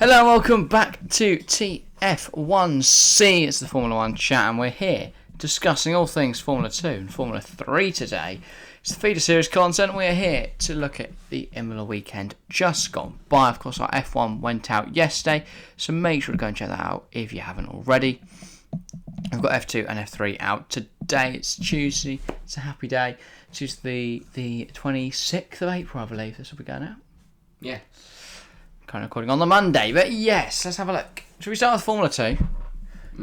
Hello and welcome back to TF1C. It's the Formula 1 chat and we're here discussing all things Formula 2 and Formula 3 today. It's the feeder series content. We're here to look at the Imola weekend just gone by. Of course, our F1 went out yesterday, so make sure to go and check that out if you haven't already. We've got F2 and F3 out today. It's Tuesday. It's a happy day. Tuesday the 26th of April, I believe. This will be going out. Yeah. Kind of recording on the Monday, but yes, let's have a look. Should we start with Formula 2?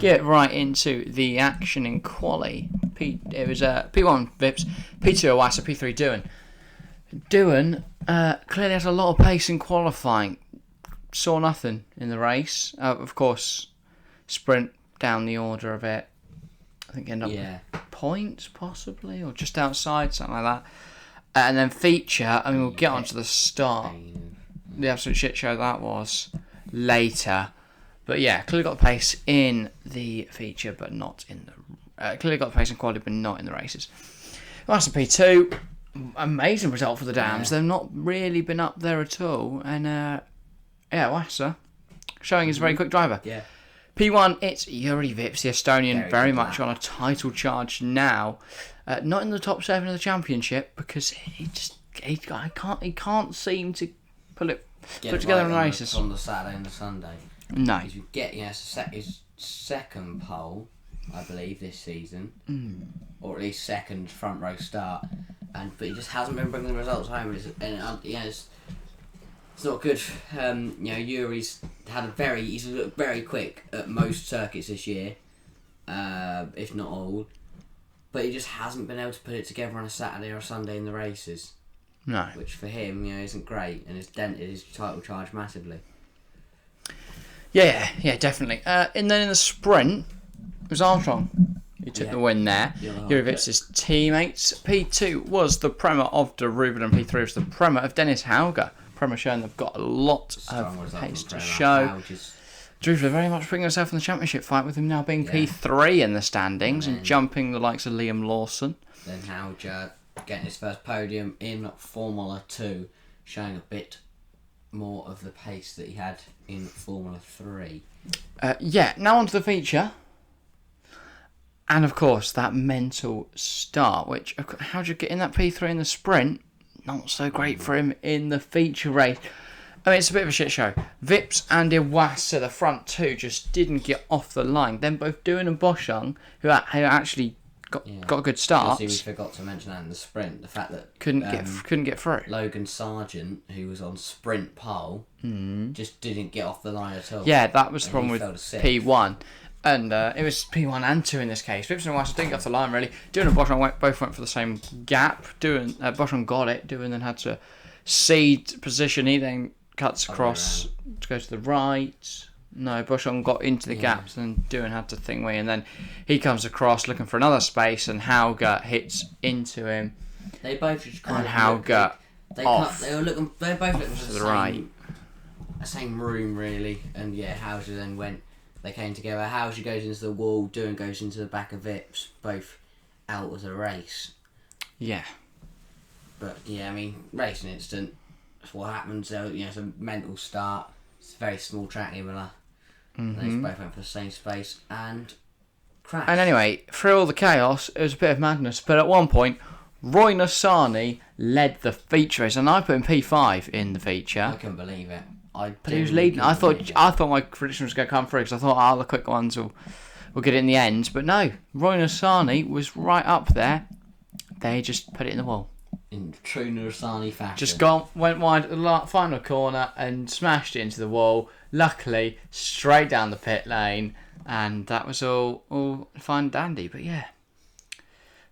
Get right into the action in quali. It was P1 Vips, P2 Iwasa, P3 Doohan. Clearly has a lot of pace in qualifying. Saw nothing in the race. Of course, sprint down the order of it. I think end up with points possibly, or just outside, something like that. And then feature. I mean, we'll get onto the start. The absolute shit show that was later, but yeah, clearly got the pace in the feature, but not in the. Clearly got the pace in quality, but not in the races. That's a P2. Amazing result for the Dams. They've not really been up there at all, and Wassa showing he's a very quick driver. Yeah. P1, it's Yuri Vips, the Estonian, very much on a title charge now. Not in the top 7 of the championship because he can't seem to put together in races on the Saturday and the Sunday. No. You get his second pole, I believe, this season, or at least second front row start, but he just hasn't been bringing the results home. It's not good. Yuri's he's looked very quick at most circuits this year, if not all, but he just hasn't been able to put it together on a Saturday or a Sunday in the races. No. Which for him, isn't great, and has dented his title charge massively. Yeah, definitely. And then in the sprint, it was Armstrong who took the win there. Yuri Vips' teammates. P2 was the Prema of Daruvala, and P3 was the Prema of Dennis Hauger. Prema showing they've got a lot of pace to show. Daruvala very much putting himself in the championship fight, with him now being P3 in the standings and jumping the likes of Liam Lawson. Then Hauger getting his first podium in Formula 2, showing a bit more of the pace that he had in Formula 3. Now onto the feature. And of course, that mental start, which, how'd you get in that P3 in the sprint? Not so great for him in the feature race. I mean, it's a bit of a shit show. Vips and Iwasa, the front two, just didn't get off the line. Then both Doohan and Boschung, who actually got good starts. We forgot to mention that in the sprint, the fact that couldn't get through. Logan Sargent, who was on sprint pole, just didn't get off the line at all. Yeah, that was the problem with P1. And it was P1 and 2 in this case. Vips and Iwasa didn't get off the line really. Doohan and Boschung both went for the same gap. Boschung got it. Doohan then had to cede position. He then cuts across to go to the right. No, Boschung got into the gaps and Doohan had to think way, and then he comes across looking for another space and Hauger hits into him. They both just kind of Hauger off. They were both looking for the same room really, and Hauger then went. They came together. Hauger goes into the wall. Doohan goes into the back of Vips. Both out of the race. Yeah. But racing incident. That's what happens. It's a mental start. It's a very small track, Imola. They both went for the same space and crashed. And anyway, through all the chaos, it was a bit of madness. But at one point, Roy Nissany led the feature race, and I put him P5 in the feature. I couldn't believe it. But he was leading. I thought my prediction was going to come through because I thought the quick ones will get it in the end. But no, Roy Nissany was right up there. They just put it in the wall. In true Nissany fashion. Just went wide at the final corner and smashed it into the wall. Luckily, straight down the pit lane, and that was all fine and dandy. But yeah,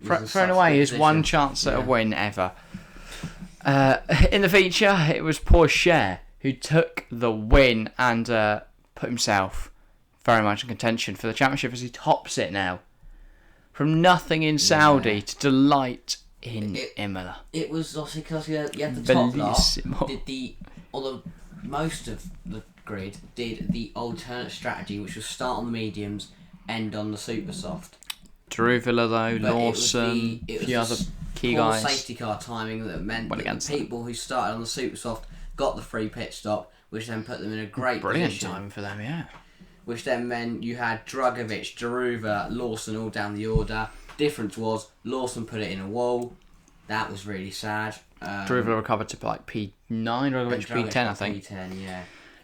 thrown away his one chance at a win ever. In the feature, it was Pourchaire who took the win and put himself very much in contention for the championship as he tops it now. From nothing in Saudi to delight in Imola. It was obviously because you had the top lot. Most of the grid did the alternate strategy, which was start on the mediums, end on the super soft. Daruvala though, Lawson, a few other key guys. Safety car timing that meant that the people who started on the super soft got the free pit stop, which then put them in a great Brilliant position. time for them, yeah. Which then meant you had Drugovich, Daruvala, Lawson all down the order. Difference was Lawson put it in a wall. That was really sad. Daruvala recovered to like P9, Drugovich P10, I think. P10, yeah.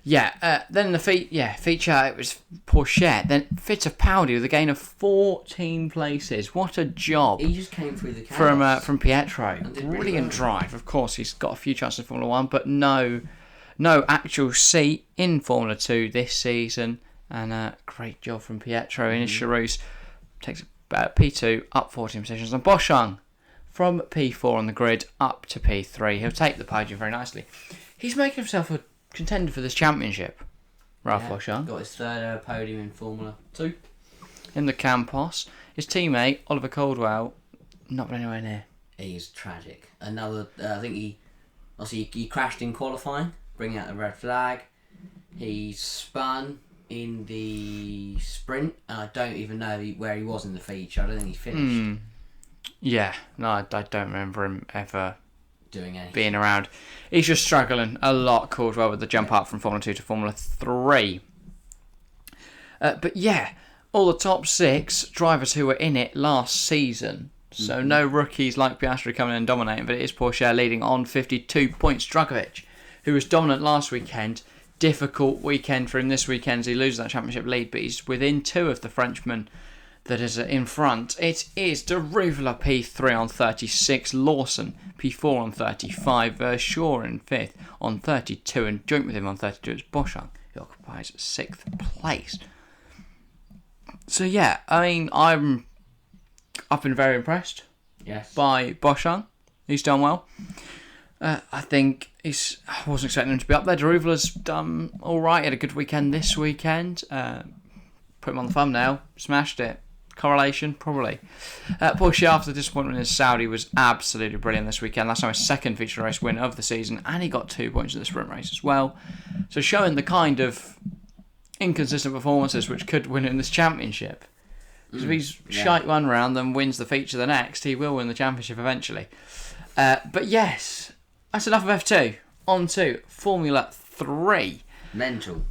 Yeah, then the feature, it was Pourchaire. Then Fittipaldi with a gain of 14 places. What a job. He just came through the chaos. From Pietro. Brilliant drive. Of course, he's got a few chances in Formula 1, but no actual seat in Formula 2 this season. And great job from Pietro in his Charouse. Takes P2 up 14 positions. And Boschung from P4 on the grid up to P3. He'll take the podium very nicely. He's making himself a contender for this championship, Ralph Boschung. Got his third podium in Formula 2. In the Campos. His teammate, Oliver Caldwell, not anywhere near. He's tragic. Another, I think he crashed in qualifying, bringing out the red flag. He spun in the sprint, and I don't even know where he was in the feature. I don't think he finished. Yeah, no, I don't remember him ever doing anything. Being around. He's just struggling a lot, Caldwell, with the jump up from Formula 2 to Formula 3. But yeah, all the top 6 drivers who were in it last season. So no rookies like Piastri coming in and dominating, but it is Pourchaire leading on 52 points. Drugovich, who was dominant last weekend, difficult weekend for him this weekend as he loses that championship lead, but he's within 2 of the Frenchman that is in front. It is Daruvala P3 on 36, Lawson P4 on 35, Shaw in 5th on 32, and joint with him on 32 is Boschung, who occupies 6th place. So yeah, I mean, I've been very impressed by Boschung. He's done well. I think I wasn't expecting him to be up there. Daruvala's done alright, had a good weekend this weekend. Put him on the thumbnail, smashed it. Correlation, probably. Pourchaire, after the disappointment in Saudi, was absolutely brilliant this weekend. Last time, his second feature race win of the season, and he got 2 points in the sprint race as well. So showing the kind of inconsistent performances which could win in this championship. Because if he's shite one round, then wins the feature the next, he will win the championship eventually. But yes, that's enough of F2. On to Formula 3. Mental.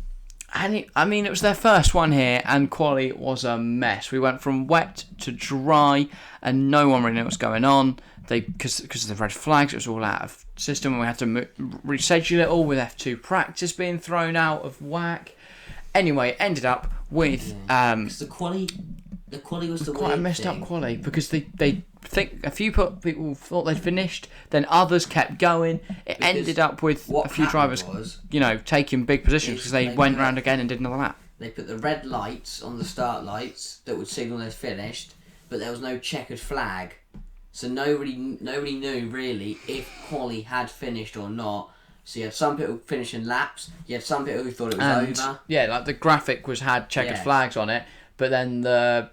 And it was their first one here, and quali was a mess. We went from wet to dry, and no one really knew what was going on. Because of the red flags, it was all out of system, and we had to reschedule it all with F2 practice being thrown out of whack. Anyway, it ended up with the quali was the quite a messed up quali, because they think a few people thought they'd finished, then others kept going. It ended up with a few drivers, taking big positions because they went round again and did another lap. They put the red lights on the start lights that would signal they'd finished, but there was no checkered flag, so nobody knew really if quali had finished or not. So you had some people finishing laps, you had some people who thought it was over. Yeah, like the graphic had checkered flags on it, but then the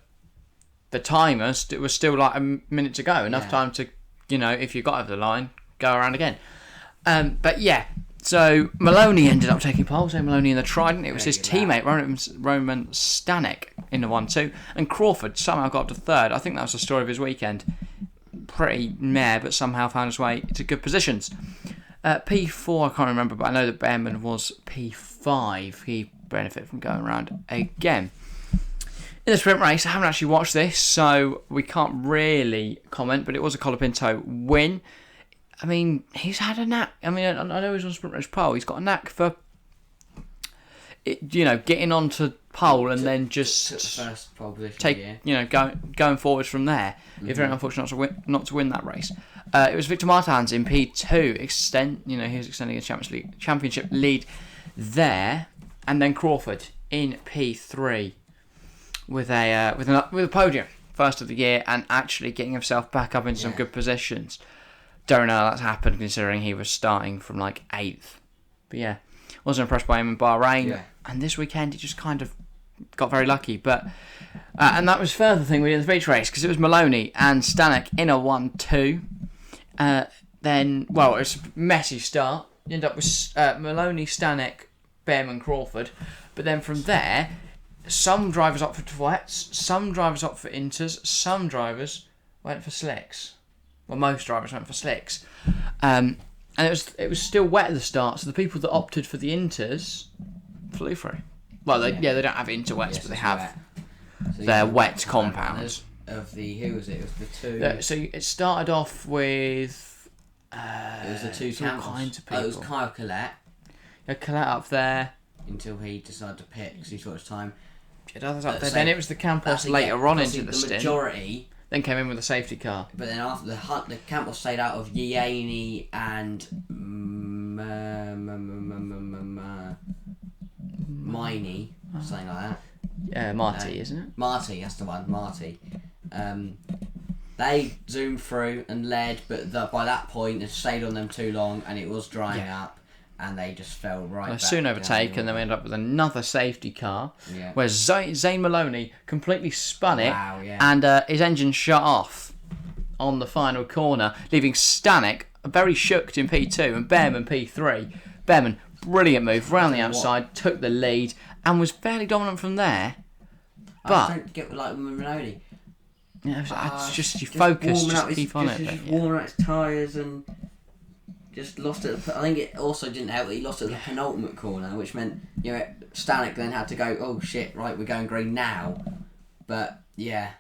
timers, it was still like a minute to go, enough time to, if you got over the line, go around again. But yeah, so Maloney ended up taking pole, so Maloney in the Trident. It was his teammate, Roman Stanek, in the 1-2, and Crawford somehow got up to 3rd. I think that was the story of his weekend. Pretty meh, but somehow found his way to good positions. P4, I can't remember, but I know that Bearman was P5. He benefited from going around again. In the sprint race, I haven't actually watched this, so we can't really comment, but it was a Colapinto win. I mean, he's had a knack. I mean, I know he's on sprint race pole. He's got a knack for, getting onto pole and then just first pole position, going forwards from there. If very unfortunate not to win that race. It was Victor Martins in P2. He was extending his championship lead there, and then Crawford in P3. With a podium, first of the year, and actually getting himself back up into some good positions. Don't know how that's happened, considering he was starting from 8th. But yeah, wasn't impressed by him in Bahrain, and this weekend he just kind of got very lucky. But and that was further thing we did in the feature race, because it was Maloney and Stanek in a 1-2. Then, it was a messy start. You end up with Maloney, Stanek, Bearman, Crawford, but then from there, some drivers opted for wets, some drivers opted for inters, some drivers went for slicks. Well, most drivers went for slicks. And it was still wet at the start, so the people that opted for the inters flew through. Well, they don't have interwets, but they have their wet compounds. Of the who was it? It was the two. So it started off with. It was the two all kinds of people. It was Kyle Collette. Yeah, Collette up there. Until he decided to pick because he thought it was time. Then it was the Campos later on into the stint. Majority. Then came in with a safety car. But then after the Campos stayed out of Yianni and Miney, something like that. Yeah, Marty, isn't it? Marty, that's the one. Marty. They zoomed through and led, but by that point, it stayed on them too long, and it was drying up, and they just fell right. They back soon overtaken, and then we ended up with another safety car, where Zane Maloney completely spun it, and his engine shut off on the final corner, leaving Stanek very shocked in P2 and Bearman P3. Bearman, brilliant move round the outside, took the lead, and was fairly dominant from there. But I don't get like Maloney. Yeah, it's just you focus, just keep on it. Just warming out his tyres and just lost it. I think it also didn't help that he lost it at the penultimate corner, which meant Stanek then had to go. Oh shit! Right, we're going green now. But yeah.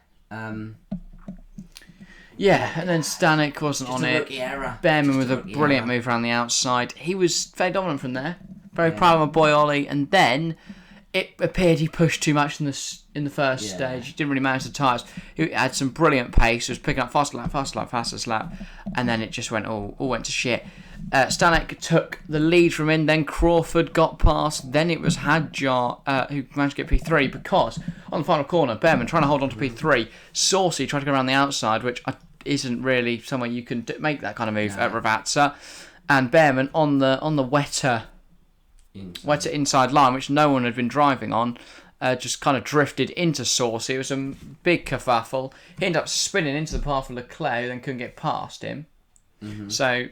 Yeah, and then Stanek wasn't on it. Error. Bearman with a brilliant move around the outside. He was very dominant from there. Very proud of my boy Ollie. And then it appeared he pushed too much in the first stage. He didn't really manage the tyres. He had some brilliant pace. He was picking up fastest lap. And then it just went all went to shit. Stanek took the lead from him. Then Crawford got past. Then it was Hadjar who managed to get P3 because on the final corner, Bearman trying to hold on to P3. Saucy tried to go around the outside, which isn't really somewhere you can make that kind of move at Ravazza. And Bearman on the wetter inside line, which no one had been driving on, just kind of drifted into Saucy. It was a big kerfuffle. He ended up spinning into the path of Leclerc, then couldn't get past him. Mm-hmm. So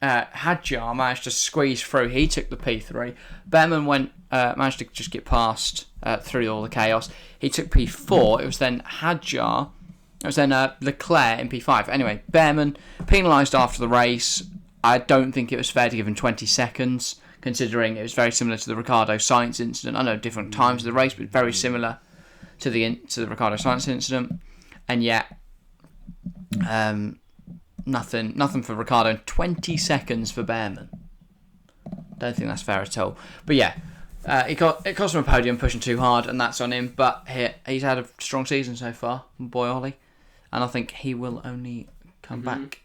Hadjar managed to squeeze through. He took the P3. Bearman managed to just get past through all the chaos. He took P4. It was then Hadjar. It was then Leclerc in P5. Anyway, Bearman penalised after the race. I don't think it was fair to give him 20 seconds, considering it was very similar to the Ricardo Sainz incident. I know different times of the race, but very similar to the Ricardo Sainz incident. And yet, nothing for Ricardo. 20 seconds for Bearman. Don't think that's fair at all. But yeah, it cost him a podium, pushing too hard, and that's on him. But he's had a strong season so far, my boy Ollie, and I think he will only come back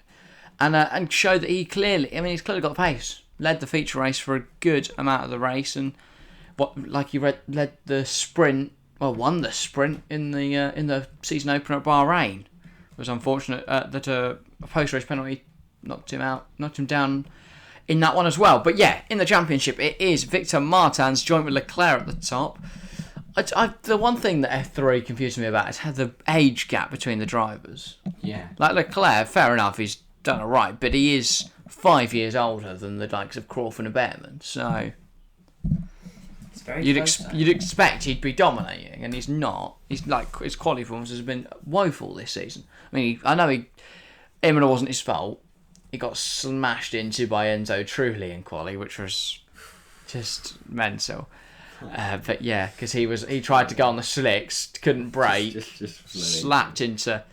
and show that he's clearly got the pace. Led the feature race for a good amount of the race, and led the sprint. Well, won the sprint in the season opener at Bahrain. It was unfortunate that a post-race penalty knocked him down in that one as well. But yeah, in the championship, it is Victor Martins joint with Leclerc at the top. The one thing that F3 confused me about is how the age gap between the drivers. Yeah. Like Leclerc, fair enough, he's done all right, but he is 5 years older than the likes of Crawford and Bearman, so you'd expect he'd be dominating, and he's not. He's like his quality performance has been woeful this season. I mean, I know Imola wasn't his fault. He got smashed into by Enzo Trulli in quali, which was just mental. But yeah, because he tried to go on the slicks, couldn't brake, just slapped into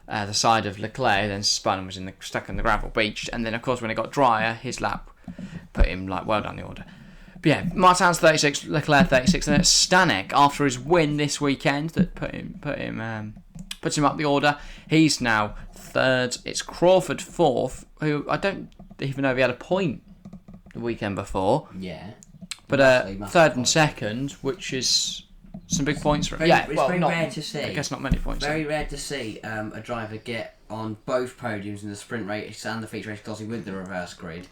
the side of Leclerc, then spun and was stuck in the gravel beach. And then, of course, when it got drier, his lap put him well down the order. But yeah, Martins 36, Leclerc 36, and it's Stanek after his win this weekend that puts him up the order. He's now third. It's Crawford fourth, who I don't even know if he had a point the weekend before. Yeah. But third and second, which is some big points for him. It's very rare to see. I guess not many points. Very rare to see a driver get on both podiums in the sprint race and the feature race classing with the reverse grid.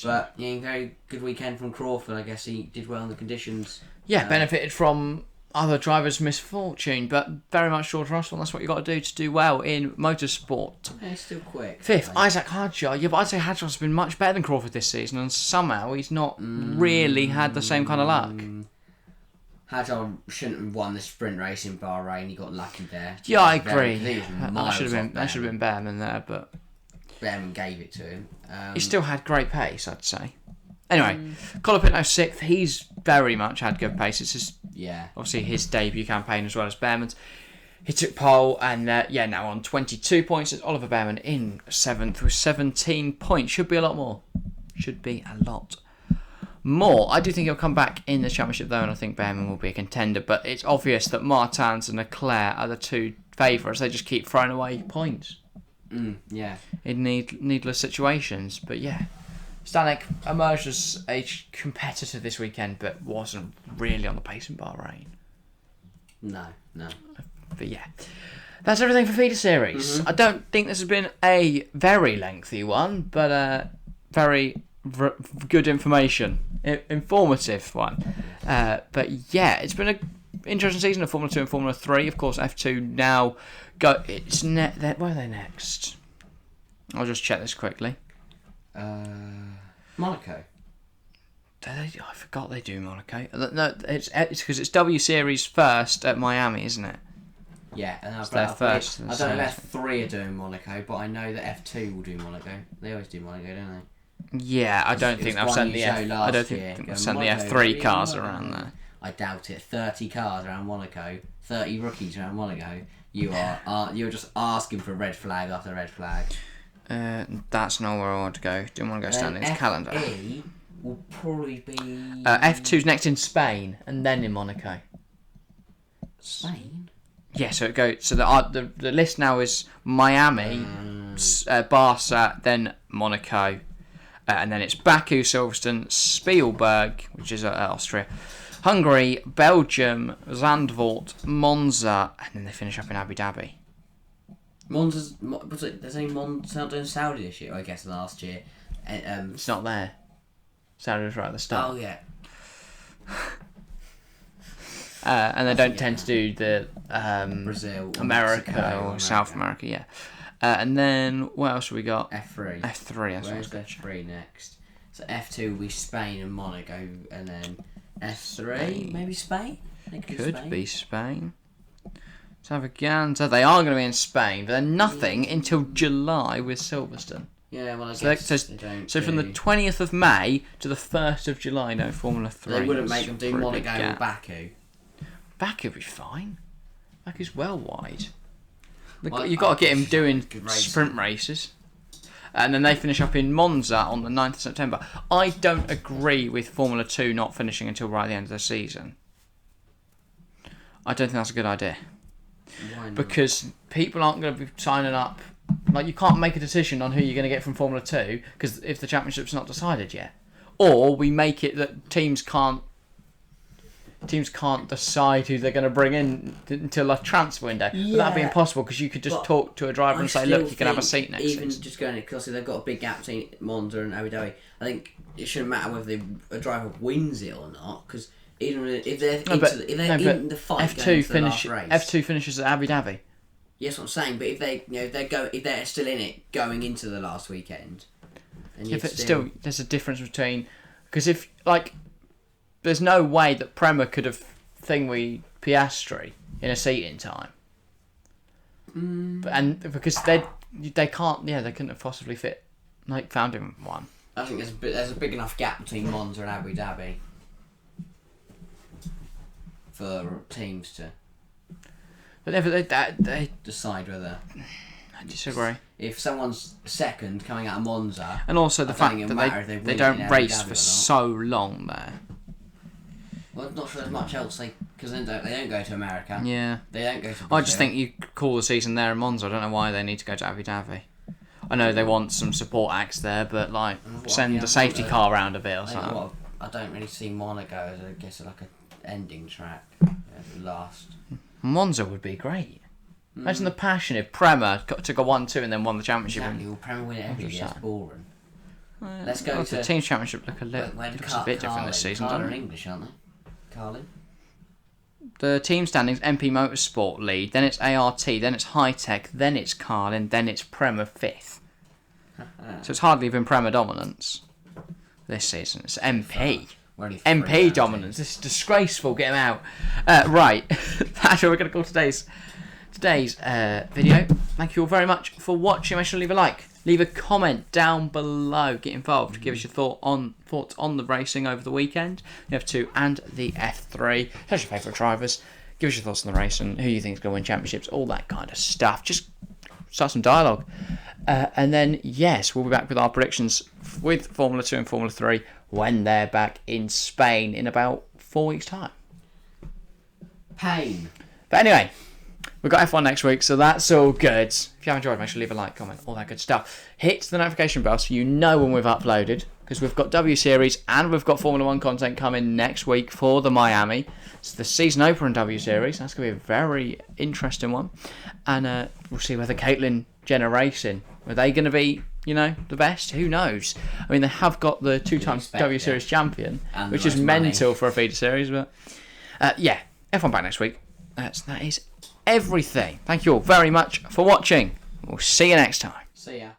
But very good weekend from Crawford. I guess he did well in the conditions. Yeah, benefited from other drivers' misfortune, but very much George Russell. That's what you got to do well in motorsport. Yeah, he's still quick. Fifth, Isaac Hadjar. Yeah, but I'd say Hadjar's been much better than Crawford this season, and somehow he's not really had the same kind of luck. Hadjar shouldn't have won the sprint race in Bahrain. He got lucky there. Yeah, I agree. That should have been Bearman there, but Bearman gave it to him. He still had great pace, I'd say. Anyway, Colapinto 6th. He's very much had good pace. It's just obviously his debut campaign as well as Bearman's. He took pole and now on 22 points. It's Oliver Bearman in 7th with 17 points. Should be a lot more. I do think he'll come back in the championship though, and I think Bearman will be a contender. But it's obvious that Martins and Leclerc are the two favourites. They just keep throwing away points. In needless situations. But yeah, Stanek emerged as a competitor this weekend, but wasn't really on the pace in Bahrain. No. But yeah, that's everything for feeder series. I don't think this has been a very lengthy one, but very good information, informative one. But yeah, it's been an interesting season of Formula 2 and Formula 3. Of course, F2 now go. Where are they next? I'll just check this quickly. Monaco. I forgot they do Monaco. No, it's because it's W Series first at Miami, isn't it? Yeah, and it's their first. I don't know if F3 are doing Monaco, but I know that F2 will do Monaco. They always do Monaco, don't they? Yeah, I don't think they've sent the F3 cars around there. I doubt it. 30 cars around Monaco, 30 rookies around Monaco. You're just asking for red flag after red flag. That's not where I want to go. Didn't want to go stand in his calendar. F3 will probably be F2's next in Spain and then in Monaco. Spain. Yeah, so it goes. So the list now is Miami, Barca, then Monaco, and then it's Baku, Silverstone, Spielberg, which is Austria, Hungary, Belgium, Zandvoort, Monza, and then they finish up in Abu Dhabi. There's only Monza not doing Saudi this year, I guess, last year. It's not there. Saudi was right at the start. Oh, yeah. And they don't tend to do the Brazil, America Mexico, or South America, yeah. And then what else have we got? F3. Where's F3 next? So F2 will be Spain and Monaco, and then F3 maybe Spain. Could be Spain. Let's have a gander. They are going to be in Spain, but they're nothing until July with Silverstone. Yeah, well, I guess they don't. So from the 20th of May to the 1st of July, no Formula 3. They wouldn't make them do Monaco or Baku. Baku would be fine. Baku's well wide. You've got to get him doing sprint races. And then they finish up in Monza on the 9th of September. I don't agree with Formula 2 not finishing until right at the end of the season. I don't think that's a good idea. Why not? Because people aren't going to be signing up. Like, you can't make a decision on who you're going to get from Formula 2 because if the championship's not decided yet. Or we make it that teams can't decide who they're going to bring in until a transfer window. Yeah, but that'd be impossible because you could just talk to a driver and say, look, you can have a seat next even season. Just going, because they've got a big gap between Monza and Abu Dhabi, I think it shouldn't matter whether a driver wins it or not, because even if they're in the fight going to the last race. F2 finishes at Abu Dhabi. Yes, what I'm saying, but if they're still in it going into the last weekend, and still there's a difference between, because if there's no way that Prema could have thingy Piastri in a seating time, because they can't, they couldn't have possibly found him one. I think there's a big enough gap between Monza and Abu Dhabi for teams to. But they decide whether. I disagree. If someone's second coming out of Monza, and also the fact that they don't race for so long there. Well, I'm not sure there's much else because they don't go to America. Yeah. They don't go to Brazil. I just think you call the season there in Monza. I don't know why they need to go to Abu Dhabi. I know they want some support acts there, but send the safety car around a bit or something. I don't really see Monaco as an ending track last. Monza would be great. Imagine the passion if Prema took a 1-2 and then won the championship. Exactly, Prema win it every year. It's boring. Let's go to the team championship. Looks a bit different this season. Carlin are English, aren't they? Carlin. The team standings: MP Motorsport lead, then it's ART, then it's High Tech, then it's Carlin, then it's Prema 5th. So it's hardly even Prema dominance this season. It's MP. MP dominance. This is disgraceful. Get him out. Right. That's what we're going to call today's video. Thank you all very much for watching. Make sure to leave a like, Leave a comment down below. Get involved. Give us your thoughts on the racing over the weekend. The F2 and the F3. Tell us your favourite drivers. Give us your thoughts on the race and who you think is going to win championships. All that kind of stuff. Just start some dialogue. And then, yes, we'll be back with our predictions with Formula 2 and Formula 3 when they're back in Spain in about 4 weeks' time. Pain. But anyway, we've got F1 next week, so that's all good. If you have enjoyed, make sure to leave a like, comment, all that good stuff. Hit the notification bell so you know when we've uploaded, because we've got W Series and we've got Formula 1 content coming next week for the Miami. It's the season opener in W Series. That's going to be a very interesting one. And we'll see whether Caitlin Jenner Racing, are they going to be, the best? Who knows? I mean, they have got the 2-time W Series champion, which is mental for a feeder series. But yeah, F1 back next week. That is everything. Thank you all very much for watching. We'll see you next time. See ya.